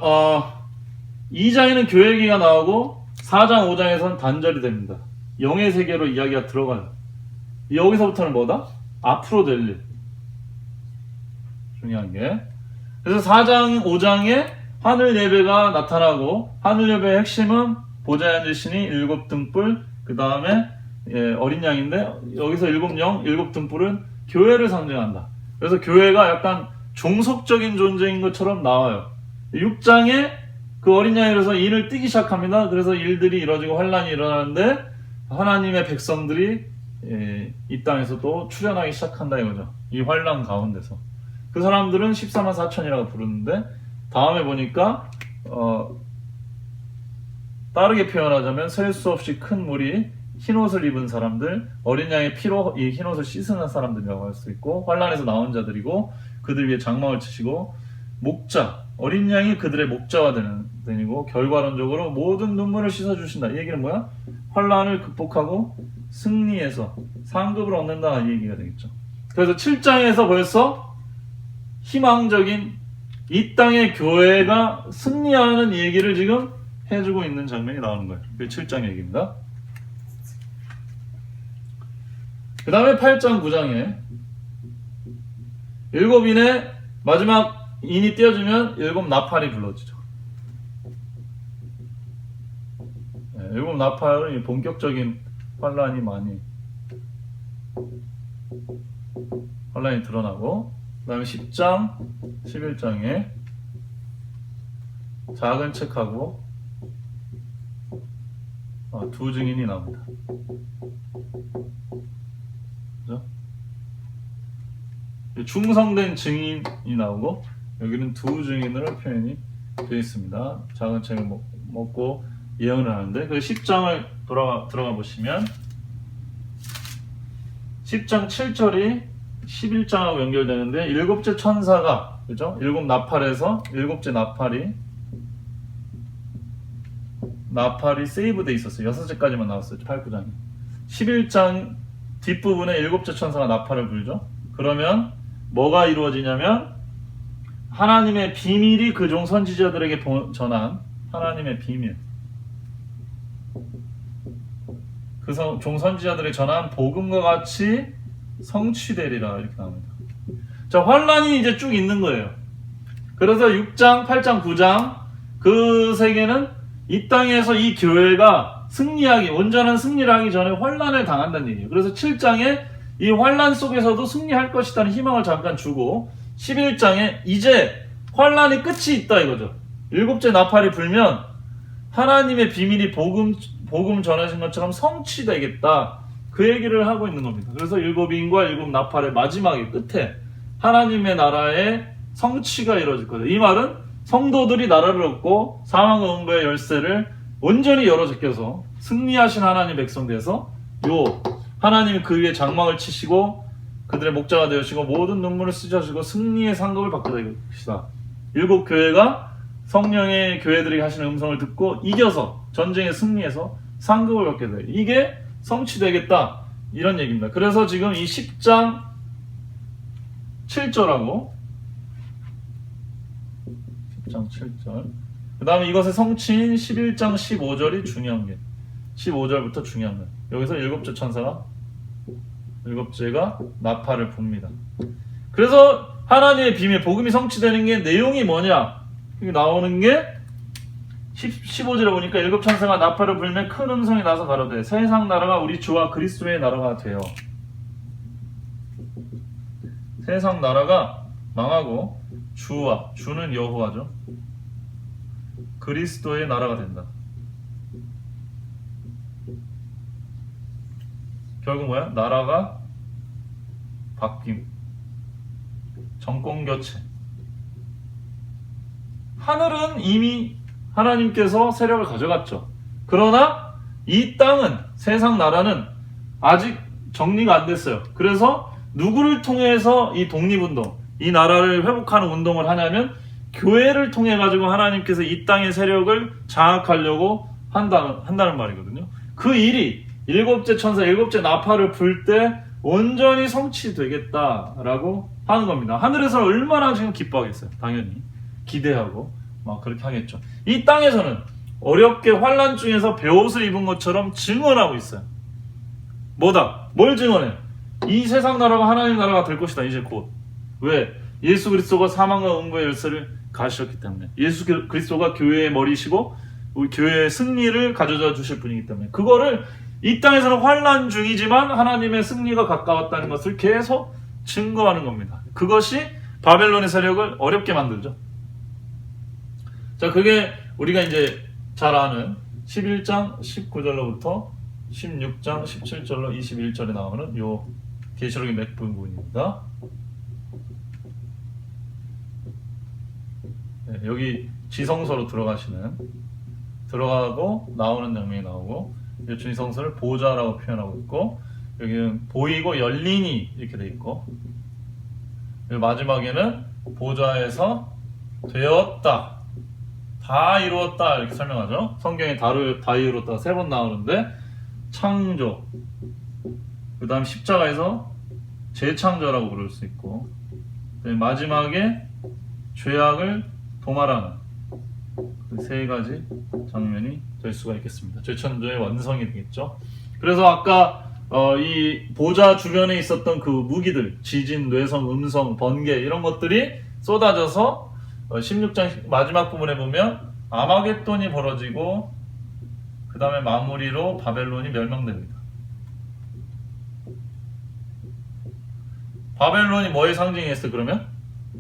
2장에는 교회 얘기가 나오고 4장 5장에서는 단절이 됩니다. 영의 세계로 이야기가 들어가요. 여기서부터는 뭐다? 앞으로 될 일. 중요한 게. 그래서 4장 5장에 하늘 예배가 나타나고, 하늘 예배의 핵심은 보좌에 앉으시니 7등불, 그 다음에 어린 양인데 여기서 7영, 7등불은 교회를 상징한다. 그래서 교회가 약간 종속적인 존재인 것처럼 나와요. 6장에 그 어린 양이 그래서 인을 띄기 시작합니다. 그래서 일들이 이루어지고 환란이 일어나는데 하나님의 백성들이 이 땅에서 또 출현하기 시작한다 이거죠. 이 환란 가운데서. 그 사람들은 14만 4천이라고 부르는데 다음에 보니까 다르게 표현하자면 셀 수 없이 큰 무리, 흰옷을 입은 사람들, 어린 양의 피로 이 흰옷을 씻은 사람들이라고 할 수 있고, 환란에서 나온 자들이고 그들 위에 장막을 치시고, 목자, 어린 양이 그들의 목자가 되고 결과론적으로 모든 눈물을 씻어주신다. 이 얘기는 뭐야? 환란을 극복하고 승리해서 상급을 얻는다 이 얘기가 되겠죠. 그래서 7장에서 벌써 희망적인 이 땅의 교회가 승리하는 얘기를 지금 해주고 있는 장면이 나오는 거예요. 그게 7장 얘기입니다. 그 다음에 8장 9장에 7인의 마지막 인이 띄어지면 7 나팔이 불러지죠. 7 나팔은 본격적인 환란이 드러나고, 그 다음에 10장, 11장에 작은 책하고 두 증인이 나옵니다. 그죠? 충성된 증인이 나오고 여기는 두 증인으로 표현이 되어 있습니다. 작은 책을 먹고 예언을 하는데 그 10장을 들어가 보시면 10장 7절이 11장하고 연결되는데 일곱째 천사가 그죠? 일곱 나팔에서 일곱째 나팔이 세이브돼 있었어요. 6節까지만 나왔어요. 8, 9장이. 11장 뒷부분에 일곱째 천사가 나팔을 불죠. 그러면 뭐가 이루어지냐면 하나님의 비밀이 그 종 선지자들에게 전한 하나님의 비밀, 그 종 선지자들에게 전한 복음과 같이 성취되리라 이렇게 나옵니다. 자, 환란이 이제 쭉 있는 거예요. 그래서 6장, 8장, 9장 그 세계는 이 땅에서 이 교회가 온전한 승리를 하기 전에 환란을 당한다는 얘기예요. 그래서 7장에 이 환란 속에서도 승리할 것이라는 희망을 잠깐 주고 11장에 이제 환란이 끝이 있다 이거죠. 일곱째 나팔이 불면 하나님의 비밀이 복음 전하신 것처럼 성취되겠다. 그 얘기를 하고 있는 겁니다. 그래서 일곱 인과 일곱 나팔의 마지막에 끝에 하나님의 나라의 성취가 이루어질 거예요. 이 말은 성도들이 나라를 얻고 사망과 음부의 열쇠를 온전히 열어 제껴서 승리하신 하나님 백성 돼서 하나님 그 위에 장막을 치시고 그들의 목자가 되시고 모든 눈물을 씻어주시고 승리의 상급을 받게 될 것이다. 일곱 교회가 성령의 교회들이 하시는 음성을 듣고 이겨서 전쟁에 승리해서 상급을 받게 돼. 이게 성취되겠다 이런 얘기입니다. 그래서 지금 이 10장 7절하고 10장 7절 그 다음에 이것의 성취인 11장 15절이 중요한 게 15절부터 중요한 거예요. 여기서 일곱째가 나팔을 붑니다. 그래서 하나님의 비밀, 복음이 성취되는 게 내용이 뭐냐? 여기 나오는 게 15절에 보니까 일곱 천사가 나팔을 불며 큰 음성이 나서 가로되 세상 나라가 우리 주와 그리스도의 나라가 되어 세상 나라가 망하고 주는 여호와죠. 그리스도의 나라가 된다. 결국 뭐야? 나라가 바뀜. 정권 교체. 하늘은 이미 하나님께서 세력을 가져갔죠. 그러나 이 땅은 세상 나라는 아직 정리가 안 됐어요. 그래서 누구를 통해서 이 독립운동, 이 나라를 회복하는 운동을 하냐면 교회를 통해 가지고 하나님께서 이 땅의 세력을 장악하려고 한다는 말이거든요. 그 일이 일곱째 천사, 일곱째 나팔을 불 때 온전히 성취되겠다라고 하는 겁니다. 하늘에서 얼마나 지금 기뻐하겠어요. 당연히 기대하고 막 그렇게 하겠죠. 이 땅에서는 어렵게 환난 중에서 베옷을 입은 것처럼 증언하고 있어요. 뭐다? 뭘 증언해? 이 세상 나라가 하나님 나라가 될 것이다. 이제 곧. 왜? 예수 그리스도가 사망과 음부의 열쇠를 가지셨기 때문에. 예수 그리스도가 교회의 머리시고 우리 교회의 승리를 가져다 주실 분이기 때문에 그거를 이 땅에서는 환난 중이지만 하나님의 승리가 가까웠다는 것을 계속 증거하는 겁니다. 그것이 바벨론의 세력을 어렵게 만들죠. 자, 그게 우리가 이제 잘 아는 11장 19절로부터 16장 17절로 21절에 나오는 요 계시록의 몇 부분입니다. 네, 여기 지성소로 들어가고 나오는 장면이 나오고 지성소를 보좌라고 표현하고 있고 여기는 보이고 열리니 이렇게 돼 있고 마지막에는 보좌에서 되었다 다 이루었다 이렇게 설명하죠. 성경에 다 이루었다 3번 나오는데 창조 그 다음 십자가에서 재창조라고 부를 수 있고 마지막에 죄악을 도말하는 그 3가지 장면이 될 수가 있겠습니다. 재창조의 완성이 되겠죠. 그래서 아까 이 보좌 주변에 있었던 그 무기들 지진, 뇌성, 음성, 번개 이런 것들이 쏟아져서 16장 마지막 부분에 보면 아마겟돈이 벌어지고 그 다음에 마무리로 바벨론이 멸망됩니다. 바벨론이 뭐의 상징이 있어요? 그러면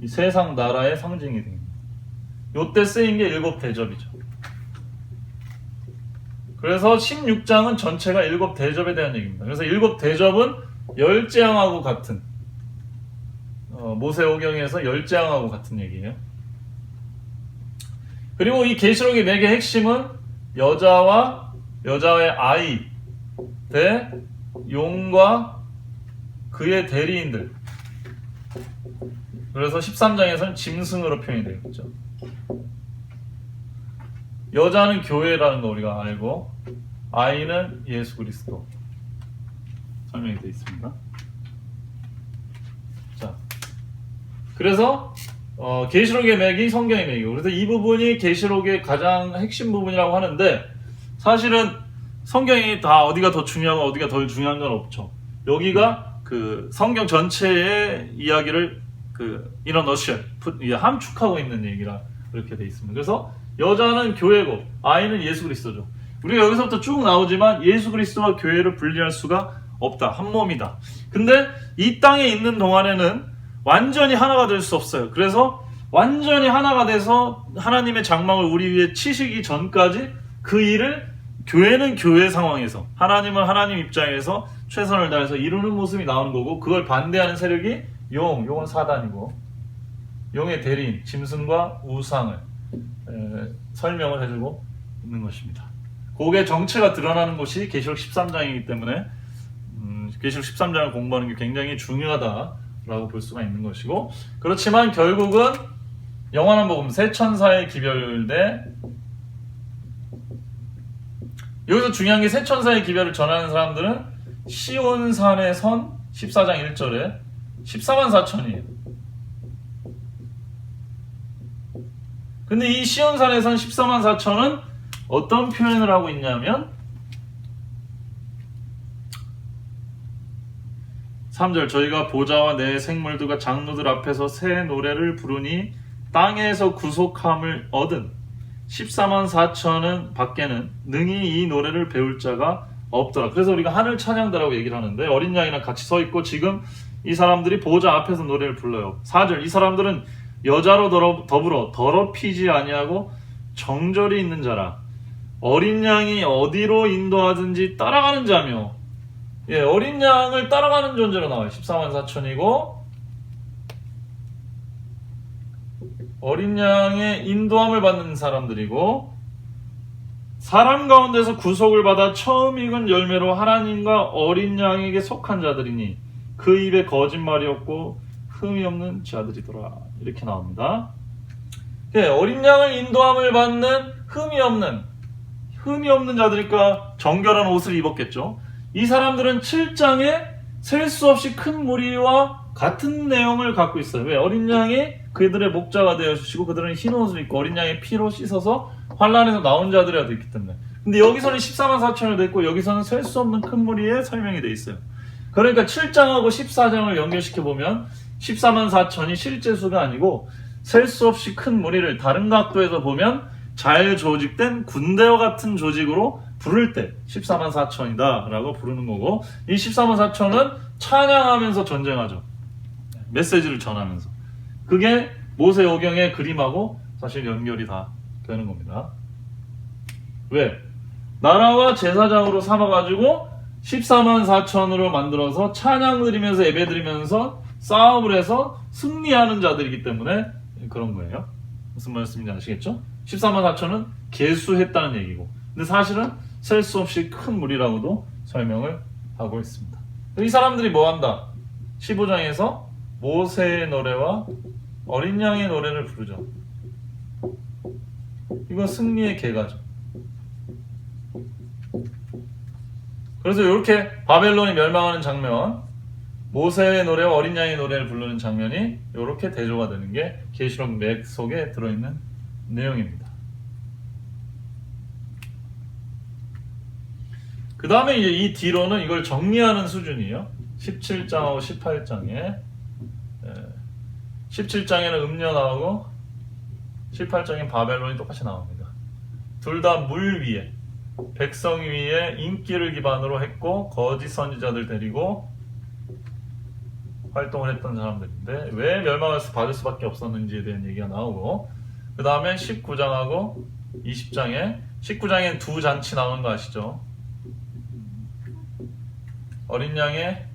이 세상 나라의 상징이 됩니다. 요때 쓰인 게 7 대접이죠. 그래서 16장은 전체가 7대접에 대한 얘기입니다. 그래서 7대접은 열재앙하고 같은 모세오경에서 열재앙하고 같은 얘기예요. 그리고 이 계시록의 4개 핵심은 여자와 여자의 아이 대 용과 그의 대리인들. 그래서 13장에서는 짐승으로 표현이 되어 있죠. 여자는 교회라는 거 우리가 알고 아이는 예수 그리스도 설명이 되어 있습니다. 자, 그래서 계시록의 맥이 성경의 맥이고, 그래서 이 부분이 계시록의 가장 핵심 부분이라고 하는데, 사실은 성경이 다 어디가 더 중요하고 어디가 덜 중요한 건 없죠. 여기가 그 성경 전체의 이야기를 이런 함축하고 있는 얘기라 그렇게 돼 있습니다. 그래서 여자는 교회고 아이는 예수 그리스도죠. 우리가 여기서부터 쭉 나오지만 예수 그리스도와 교회를 분리할 수가 없다. 한 몸이다. 근데 이 땅에 있는 동안에는 완전히 하나가 될 수 없어요. 그래서 완전히 하나가 돼서 하나님의 장막을 우리 위에 치시기 전까지 그 일을 교회는 교회 상황에서, 하나님은 하나님 입장에서 최선을 다해서 이루는 모습이 나오는 거고, 그걸 반대하는 세력이 용은 사단이고, 용의 대리인 짐승과 우상을 설명을 해주고 있는 것입니다. 그게 정체가 드러나는 것이 계시록 13장이기 때문에 계시록 13장을 공부하는 게 굉장히 중요하다라고 볼 수가 있는 것이고, 그렇지만 결국은 영원한 복음 새 천사의 기별대, 여기서 중요한 게 새 천사의 기별을 전하는 사람들은 시온산의 선 14장 1절에 14만 4천이에요. 근데 이 시온산의 선 14만 4천은 어떤 표현을 하고 있냐면 3절, 저희가 보좌와 내 생물들과 장로들 앞에서 새 노래를 부르니 땅에서 구속함을 얻은 14만 4천은 밖에는 능히 이 노래를 배울 자가 없더라. 그래서 우리가 하늘 찬양대라고 얘기를 하는데, 어린 양이랑 같이 서 있고 지금 이 사람들이 보좌 앞에서 노래를 불러요. 4절, 이 사람들은 여자로 더불어 더럽히지 아니하고 정절이 있는 자라. 어린 양이 어디로 인도하든지 따라가는 자며, 어린 양을 따라가는 존재로 나와요. 14만 4천이고 어린 양의 인도함을 받는 사람들이고, 사람 가운데서 구속을 받아 처음 익은 열매로 하나님과 어린 양에게 속한 자들이니 그 입에 거짓말이 없고 흠이 없는 자들이더라. 이렇게 나옵니다. 어린 양을 인도함을 받는 흠이 없는 자들이니까 정결한 옷을 입었겠죠. 이 사람들은 7장에 셀 수 없이 큰 무리와 같은 내용을 갖고 있어요. 왜? 어린 양이 그들의 목자가 되어주시고 그들은 흰 옷을 입고 어린 양의 피로 씻어서 환란에서 나온 자들이라 되어 있기 때문에. 근데 여기서는 14만 4천을 됐고 여기서는 셀 수 없는 큰 무리에 설명이 되어 있어요. 그러니까 7장하고 14장을 연결시켜보면 14만 4천이 실제 수가 아니고 셀 수 없이 큰 무리를 다른 각도에서 보면 잘 조직된 군대와 같은 조직으로 부를 때 14만 4천이다 라고 부르는 거고, 이 14만 4천은 찬양하면서 전쟁하죠. 메시지를 전하면서. 그게 모세오경의 그림하고 사실 연결이 다 되는 겁니다. 왜? 나라와 제사장으로 삼아가지고 14만 4천으로 만들어서 찬양 드리면서 예배 드리면서 싸움을 해서 승리하는 자들이기 때문에 그런 거예요. 무슨 말씀인지 아시겠죠? 14만 4천은 계수했다는 얘기고, 근데 사실은 셀 수 없이 큰 무리라고도 설명을 하고 있습니다. 이 사람들이 뭐 한다? 15장에서 모세의 노래와 어린 양의 노래를 부르죠. 이건 승리의 계가죠. 그래서 이렇게 바벨론이 멸망하는 장면, 모세의 노래와 어린 양의 노래를 부르는 장면이 이렇게 대조가 되는 게 계시록 맥 속에 들어있는 내용입니다. 그 다음에 이제 이 뒤로는 이걸 정리하는 수준이에요. 17장하고 18장에 17장에는 음녀 나오고 18장엔 바벨론이 똑같이 나옵니다. 둘 다 물 위에, 백성 위에 인기를 기반으로 했고 거짓 선지자들 데리고 활동을 했던 사람들인데 왜 멸망을 받을 수밖에 없었는지에 대한 얘기가 나오고, 그 다음에 19장하고 20장에 19장엔 두 잔치 나오는 거 아시죠? 어린 양의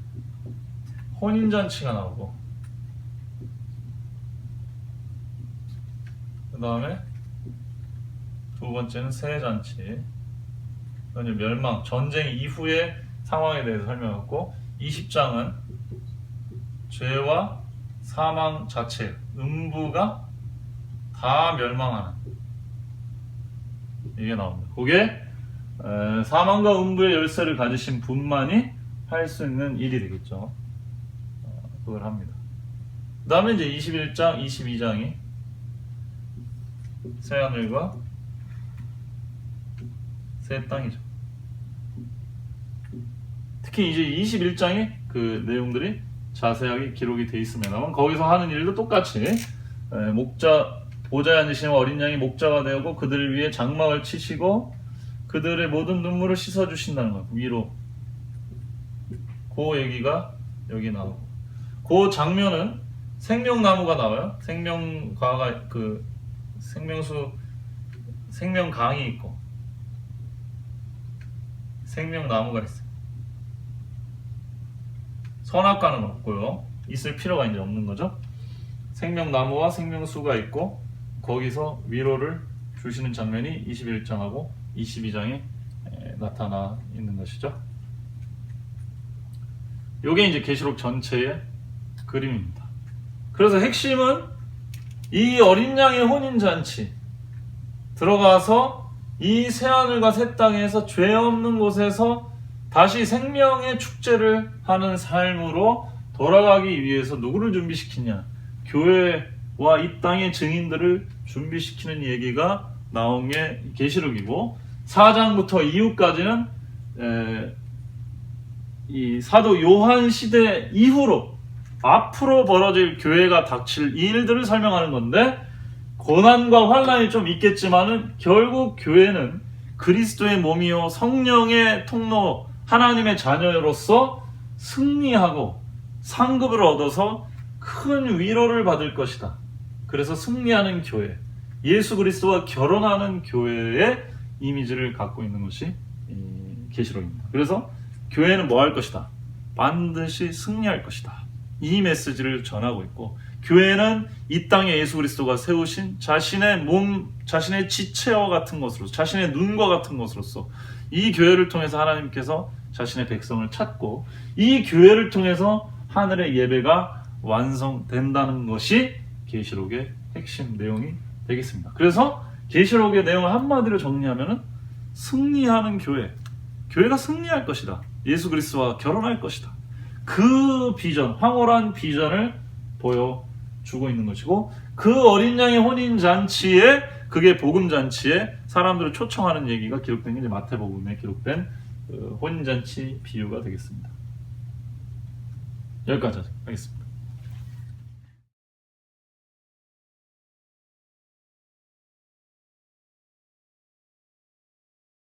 혼인잔치가 나오고, 그 다음에 두 번째는 새 잔치, 그건 멸망, 전쟁 이후의 상황에 대해서 설명했고, 20장은 죄와 사망 자체, 음부가 다 멸망하는 이게 나옵니다. 그게 사망과 음부의 열쇠를 가지신 분만이 할 수 있는 일이 되겠죠. 그걸 합니다. 그 다음에 이제 21장, 22장이 새하늘과 새 땅이죠. 특히 이제 21장에 그 내용들이 자세하게 기록이 되어 있습니다만, 거기서 하는 일도 똑같이 보좌에 앉으신 어린 양이 목자가 되고 그들을 위해 장막을 치시고 그들의 모든 눈물을 씻어주신다는 거예요. 위로. 그 얘기가 여기 나오고, 그 장면은 생명나무가 나와요. 생명과가 그 생명강이 있고 생명나무가 있어요. 선악과는 없고요. 있을 필요가 이제 없는 거죠. 생명나무와 생명수가 있고 거기서 위로를 주시는 장면이 21장하고 22장에 나타나 있는 것이죠. 요게 이제 계시록 전체의 그림입니다. 그래서 핵심은 이 어린 양의 혼인잔치 들어가서 이 새하늘과 새 땅에서 죄 없는 곳에서 다시 생명의 축제를 하는 삶으로 돌아가기 위해서 누구를 준비시키냐? 교회와 이 땅의 증인들을 준비시키는 얘기가 나온 게 계시록이고, 4장부터 이후까지는 이 사도 요한 시대 이후로 앞으로 벌어질 교회가 닥칠 일들을 설명하는 건데, 고난과 환난이 좀 있겠지만은 결국 교회는 그리스도의 몸이요 성령의 통로, 하나님의 자녀로서 승리하고 상급을 얻어서 큰 위로를 받을 것이다. 그래서 승리하는 교회, 예수 그리스도와 결혼하는 교회의 이미지를 갖고 있는 것이 계시록입니다. 그래서 교회는 뭐 할 것이다? 반드시 승리할 것이다. 이 메시지를 전하고 있고, 교회는 이 땅에 예수 그리스도가 세우신 자신의 몸, 자신의 지체와 같은 것으로서, 자신의 눈과 같은 것으로서 이 교회를 통해서 하나님께서 자신의 백성을 찾고, 이 교회를 통해서 하늘의 예배가 완성된다는 것이 계시록의 핵심 내용이 되겠습니다. 그래서 계시록의 내용을 한마디로 정리하면 승리하는 교회, 교회가 승리할 것이다. 예수 그리스도와 결혼할 것이다. 그 비전, 황홀한 비전을 보여주고 있는 것이고, 그 어린 양의 혼인잔치에, 그게 복음잔치에 사람들을 초청하는 얘기가 기록된 게 이제 마태복음에 기록된 그 혼인잔치 비유가 되겠습니다. 여기까지 하겠습니다.